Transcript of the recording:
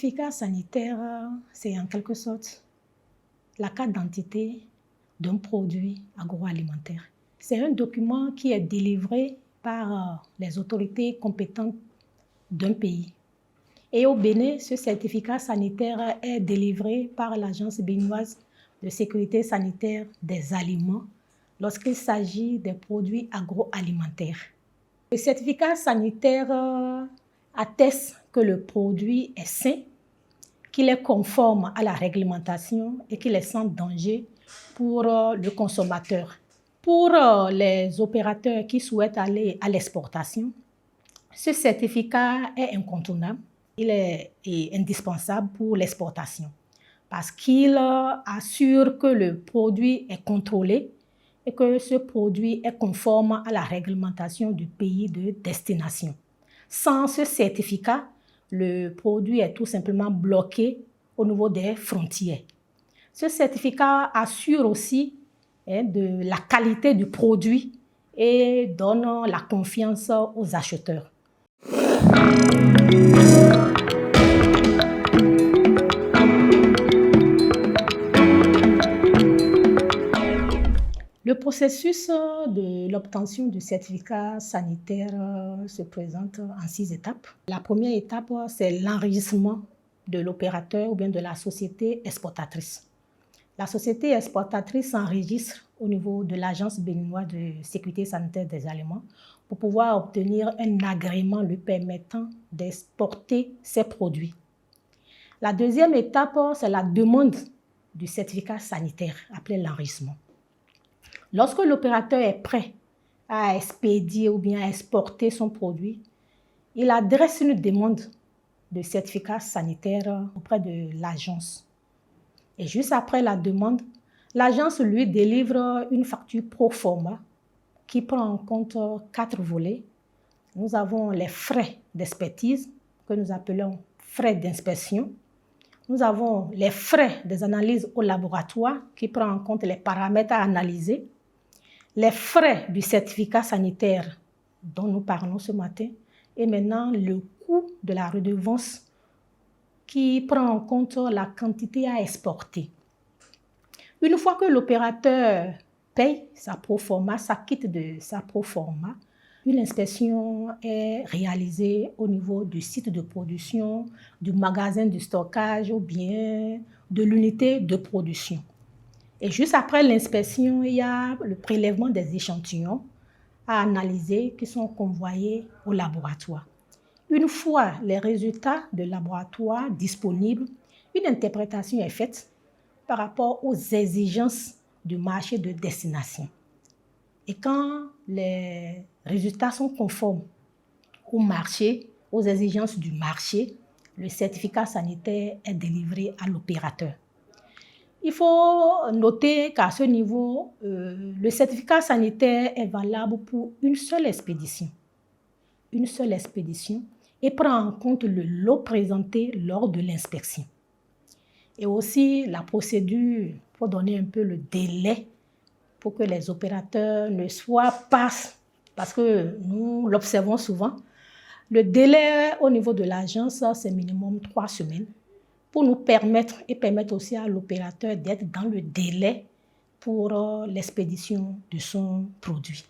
certificat sanitaire, c'est en quelque sorte la carte d'identité d'un produit agroalimentaire. C'est un document qui est délivré par les autorités compétentes d'un pays. Et au Bénin, ce certificat sanitaire est délivré par l'Agence béninoise de sécurité sanitaire des aliments lorsqu'il s'agit des produits agroalimentaires. Le certificat sanitaire atteste que le produit est sain, qu'il est conforme à la réglementation et qu'il est sans danger pour le consommateur. Pour les opérateurs qui souhaitent aller à l'exportation, ce certificat est incontournable. Il est indispensable pour l'exportation parce qu'il assure que le produit est contrôlé et que ce produit est conforme à la réglementation du pays de destination. Sans ce certificat, le produit est tout simplement bloqué au niveau des frontières. Ce certificat assure aussi de la qualité du produit et donne la confiance aux acheteurs. Le processus de l'obtention du certificat sanitaire se présente en 6 étapes. La première étape, c'est l'enregistrement de l'opérateur ou bien de la société exportatrice. La société exportatrice s'enregistre au niveau de l'Agence béninoise de sécurité sanitaire des aliments pour pouvoir obtenir un agrément lui permettant d'exporter ses produits. La deuxième étape, c'est la demande du certificat sanitaire, appelé l'enregistrement. Lorsque l'opérateur est prêt à expédier ou bien à exporter son produit, il adresse une demande de certificat sanitaire auprès de l'agence. Et juste après la demande, l'agence lui délivre une facture pro forma qui prend en compte 4 volets. Nous avons les frais d'expertise que nous appelons frais d'inspection. Nous avons les frais des analyses au laboratoire qui prend en compte les paramètres à analyser. Les frais du certificat sanitaire dont nous parlons ce matin et maintenant le coût de la redevance qui prend en compte la quantité à exporter. Une fois que l'opérateur paye sa proforma, s'acquitte de sa proforma, une inspection est réalisée au niveau du site de production, du magasin de stockage ou bien de l'unité de production. Et juste après l'inspection, il y a le prélèvement des échantillons à analyser qui sont convoyés au laboratoire. Une fois les résultats de laboratoire disponibles, une interprétation est faite par rapport aux exigences du marché de destination. Et quand les résultats sont conformes au marché, aux exigences du marché, le certificat sanitaire est délivré à l'opérateur. Il faut noter qu'à ce niveau, le certificat sanitaire est valable pour une seule expédition. Une seule expédition et prend en compte le lot présenté lors de l'inspection. Et aussi la procédure pour donner un peu le délai pour que les opérateurs ne soient pas, parce que nous l'observons souvent, le délai au niveau de l'agence, c'est minimum 3 semaines pour nous permettre et permettre aussi à l'opérateur d'être dans le délai pour l'expédition de son produit.